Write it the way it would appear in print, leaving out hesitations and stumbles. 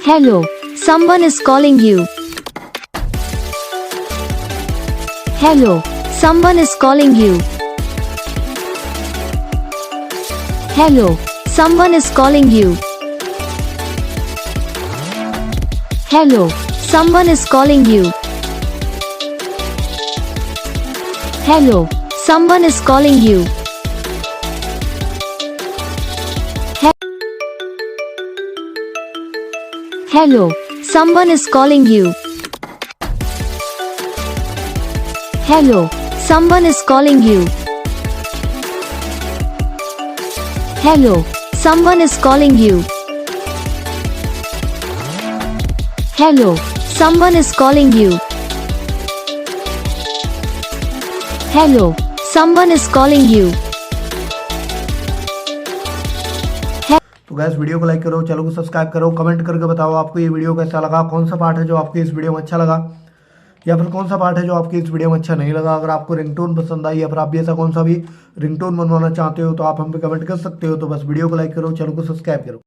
Hello, someone is calling you. Hello, someone is calling you. Hello, someone is calling you. Hello, someone is calling you. Hello, someone is calling you. Hello, someone is calling you. Hello, someone is calling you. Hello, someone is calling you. Hello, someone is calling you. Hello, someone is calling you. तो gas video को like करो, channel को subscribe करो, comment करके बताओ आपको ये video कैसा लगा, कौन सा पार्ट है जो आपको इस वीडियो में अच्छा लगा या फिर कौन सा पार्ट है जो आपको इस वीडियो में अच्छा नहीं लगा। अगर आपको रिंगटोन पसंद आई या फिर आप भी ऐसा कौन सा भी रिंगटोन बनवाना चाहते हो तो आप हम पे कमेंट कर सकते हो। तो बस वीडियो को लाइक करो, चैनल को सब्सक्राइब करो।